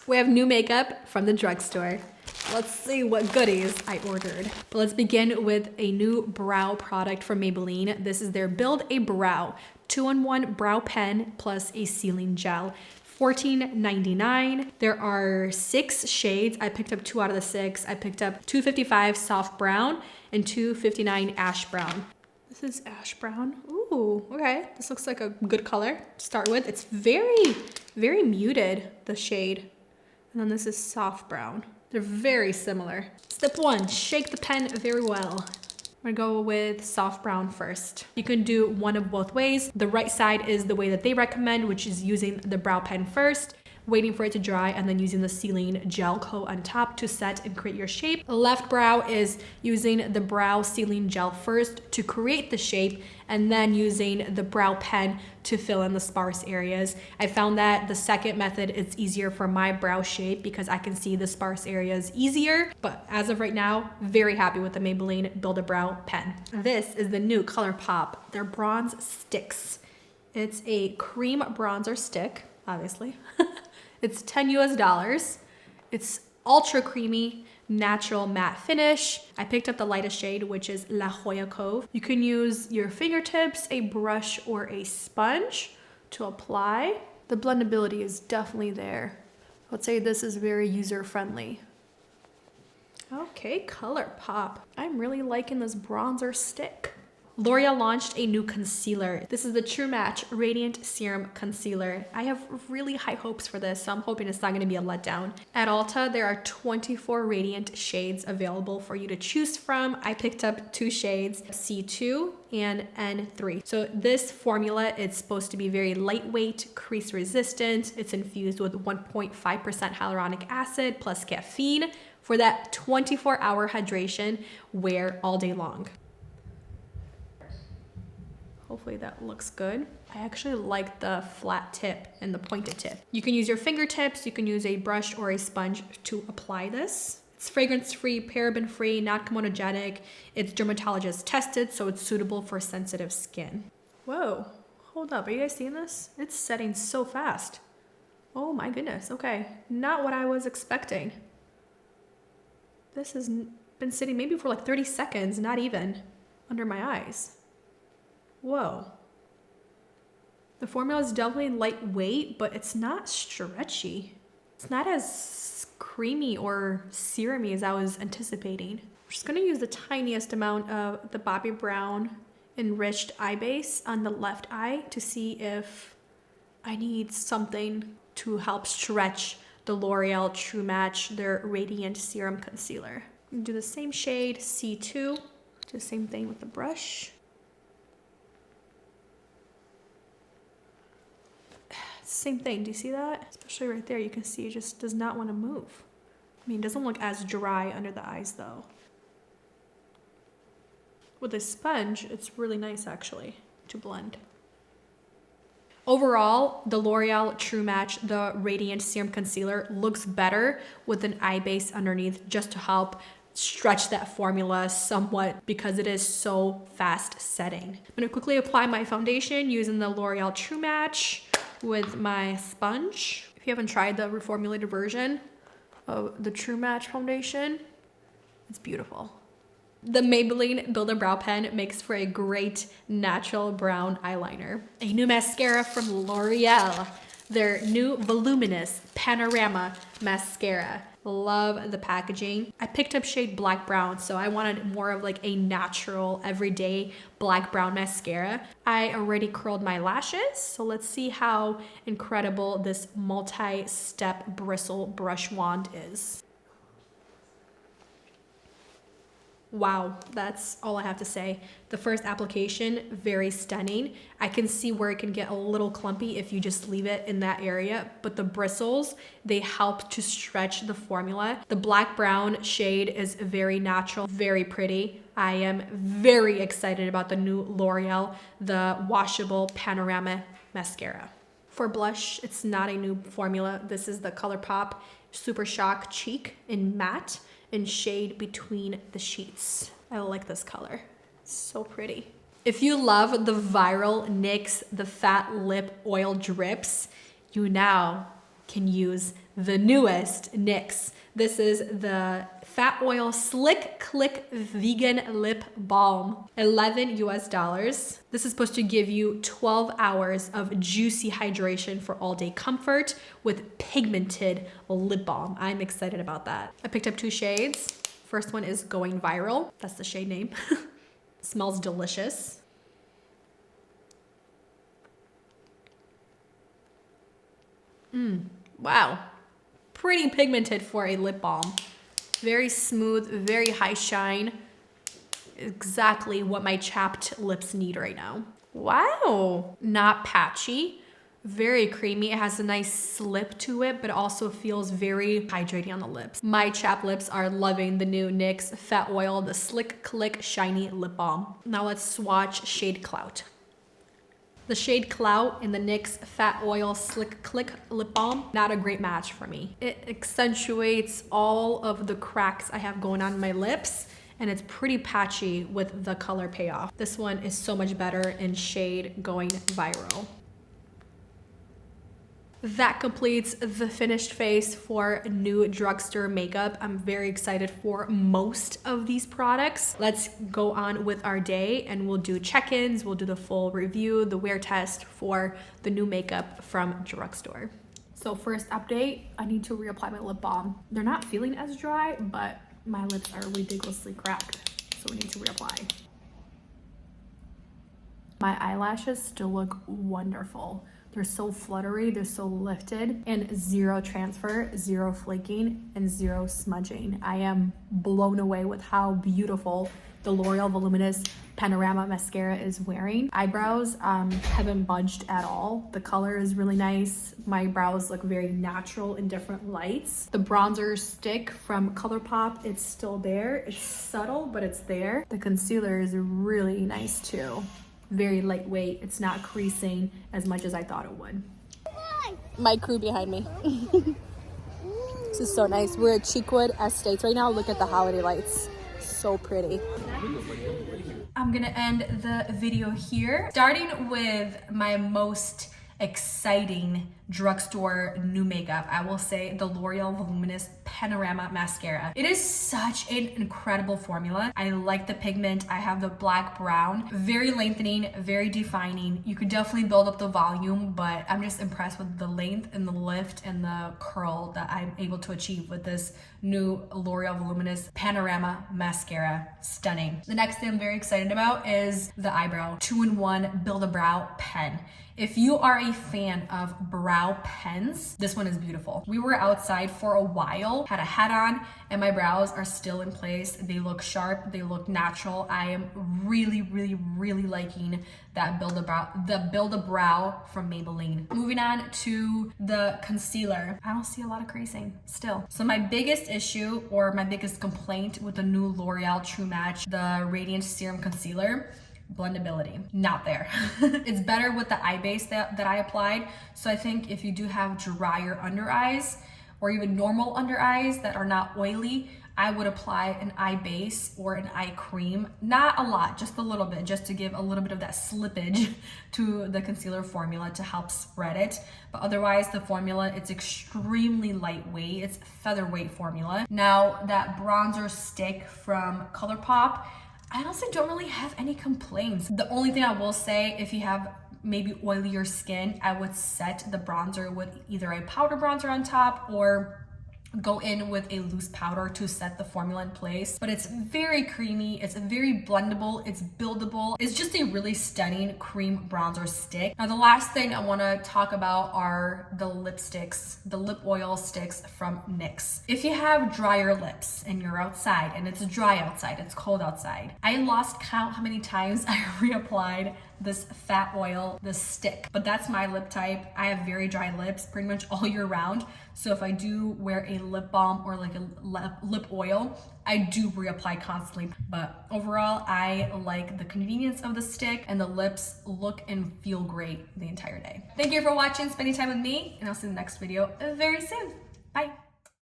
We have new makeup from the drugstore. Let's see what goodies I ordered. But let's begin with a new brow product from Maybelline. This is their Build a Brow 2-in-1 brow pen plus a sealing gel. $14.99. There are 6 shades. I picked up 2 out of the 6. I picked up 255 soft brown and 259 ash brown. This is ash brown. Ooh, okay. This looks like a good color to start with. It's very, very muted, the shade. And then this is soft brown. They're very similar. Step 1, shake the pen very well. I'm gonna go with soft brown first. You can do one of both ways. The right side is the way that they recommend, which is using the brow pen first, waiting for it to dry, and then using the sealing gel coat on top to set and create your shape. The left brow is using the brow sealing gel first to create the shape, and then using the brow pen to fill in the sparse areas. I found that the second method is easier for my brow shape because I can see the sparse areas easier. But as of right now, very happy with the Maybelline Build a Brow pen. This is the new Colourpop, their Bronze Stix. It's a cream bronzer stick, obviously. It's $10 US. It's ultra creamy, natural matte finish. I picked up the lightest shade, which is La Jolla Cove. You can use your fingertips, a brush, or a sponge to apply. The blendability is definitely there. I would say this is very user-friendly. Okay, Colourpop. I'm really liking this bronzer stick. L'Oreal launched a new concealer. This is the True Match Radiant Serum Concealer. I have really high hopes for this, so I'm hoping it's not gonna be a letdown. At Ulta, there are 24 radiant shades available for you to choose from. I picked up 2 shades, C2 and N3. So this formula is supposed to be very lightweight, crease resistant. It's infused with 1.5% hyaluronic acid plus caffeine for that 24-hour hydration, wear all day long. Hopefully that looks good. I actually like the flat tip and the pointed tip. You can use your fingertips, you can use a brush or a sponge to apply this. It's fragrance-free, paraben-free, not comedogenic. It's dermatologist tested, so it's suitable for sensitive skin. Whoa, hold up, are you guys seeing this? It's setting so fast. Oh my goodness, okay. Not what I was expecting. This has been sitting maybe for like 30 seconds, not even, under my eyes. Whoa. The formula is definitely lightweight, but it's not stretchy. It's not as creamy or serumy as I was anticipating. I'm just gonna use the tiniest amount of the Bobbi Brown enriched eye base on the left eye to see if I need something to help stretch the L'Oreal True Match, their Radiant Serum Concealer. Do the same shade, C2. Do the same thing with the brush. Same thing, do you see that? Especially right there, you can see it just does not want to move. I mean, it doesn't look as dry under the eyes though. With a sponge, it's really nice actually to blend. Overall, the L'Oreal True Match, the Radiant Serum Concealer looks better with an eye base underneath just to help stretch that formula somewhat because it is so fast setting. I'm gonna quickly apply my foundation using the L'Oreal True Match with my sponge. If you haven't tried the reformulated version of the True Match foundation, it's beautiful. The Maybelline Build a Brow pen makes for a great natural brown eyeliner. A new mascara from L'Oreal, their new Voluminous Panorama mascara. Love the packaging. I picked up shade Black Brown, so I wanted more of like a natural, everyday black brown mascara. I already curled my lashes, so let's see how incredible this multi-step bristle brush wand is. Wow, that's all I have to say. The first application, very stunning. I can see where it can get a little clumpy if you just leave it in that area, but the bristles, they help to stretch the formula. The black brown shade is very natural, very pretty. I am very excited about the new L'Oreal, the washable Panorama mascara. For blush, it's not a new formula. This is the Colourpop Super Shock Cheek in matte and shade Between the Sheets. I like this color, it's so pretty. If you love the viral NYX, the Fat Lip Oil Drips, you now can use the newest NYX. This is the Fat Oil Slick Click Vegan Lip Balm, $11 US. This is supposed to give you 12 hours of juicy hydration for all day comfort with pigmented lip balm. I'm excited about that. I picked up 2 shades. First one is Going Viral. That's the shade name. Smells delicious. Wow. Pretty pigmented for a lip balm. Very smooth, very high shine. Exactly what my chapped lips need right now. Wow. Not patchy. Very creamy. It has a nice slip to it, but also feels very hydrating on the lips. My chapped lips are loving the new NYX Fat Oil, the Slick Click Shiny Lip Balm. Now let's swatch shade Clout. The shade Clout in the NYX Fat Oil Slick Click Lip Balm, not a great match for me. It accentuates all of the cracks I have going on in my lips, and it's pretty patchy with the color payoff. This one is so much better in shade Going Viral. That completes the finished face for new drugstore makeup. I'm very excited for most of these products. Let's go on with our day and we'll do check-ins, we'll do the full review, the wear test for the new makeup from drugstore. So first update, I need to reapply my lip balm. They're not feeling as dry, but my lips are ridiculously cracked, so we need to reapply. My eyelashes still look wonderful. They're so fluttery, they're so lifted, and zero transfer, zero flaking, and zero smudging. I am blown away with how beautiful the L'Oreal Voluminous Panorama mascara is wearing. Eyebrows haven't budged at all. The color is really nice. My brows look very natural in different lights. The bronzer stick from Colourpop, it's still there. It's subtle, but it's there. The concealer is really nice too. Very lightweight. It's not creasing as much as I thought it would. My crew behind me. This is so nice. We're at Cheekwood Estates right now. Look at the holiday lights. So pretty. I'm gonna end the video here, starting with my most exciting drugstore new makeup. I will say the L'Oreal Voluminous Panorama mascara. It is such an incredible formula. I like the pigment. I have the black brown, very lengthening, very defining. You could definitely build up the volume, but I'm just impressed with the length and the lift and the curl that I'm able to achieve with this new L'Oreal Voluminous Panorama mascara. Stunning. The next thing I'm very excited about is the eyebrow 2-in-1 Build a Brow pen. If you are a fan of brow pens, this one is beautiful. We were outside for a while, had a hat on, and my brows are still in place. They look sharp, they look natural. I am really liking that Build a Brow from Maybelline. Moving on to the concealer. I don't see a lot of creasing still. So my biggest issue or my biggest complaint with the new L'Oreal True Match, the Radiant Serum Concealer, blendability, not there. It's better with the eye base that I applied. So I think if you do have drier under eyes or even normal under eyes that are not oily, I would apply an eye base or an eye cream. Not a lot, just a little bit, just to give a little bit of that slippage to the concealer formula to help spread it. But otherwise, the formula, it's extremely lightweight. It's featherweight formula. Now, that bronzer stick from Colourpop, I honestly don't really have any complaints. The only thing I will say, if you have maybe oilier skin, I would set the bronzer with either a powder bronzer on top or go in with a loose powder to set the formula in place. But it's very creamy, it's very blendable, it's buildable. It's just a really stunning cream bronzer stick. Now the last thing I want to talk about are the lipsticks, the lip oil sticks from NYX. If you have drier lips and you're outside and it's dry outside, it's cold outside, I lost count how many times I reapplied this Fat Oil, this stick. But that's my lip type. I have very dry lips pretty much all year round. So if I do wear a lip balm or like a lip oil, I do reapply constantly. But overall, I like the convenience of the stick, and the lips look and feel great the entire day. Thank you for watching, spending time with me, and I'll see you in the next video very soon. Bye.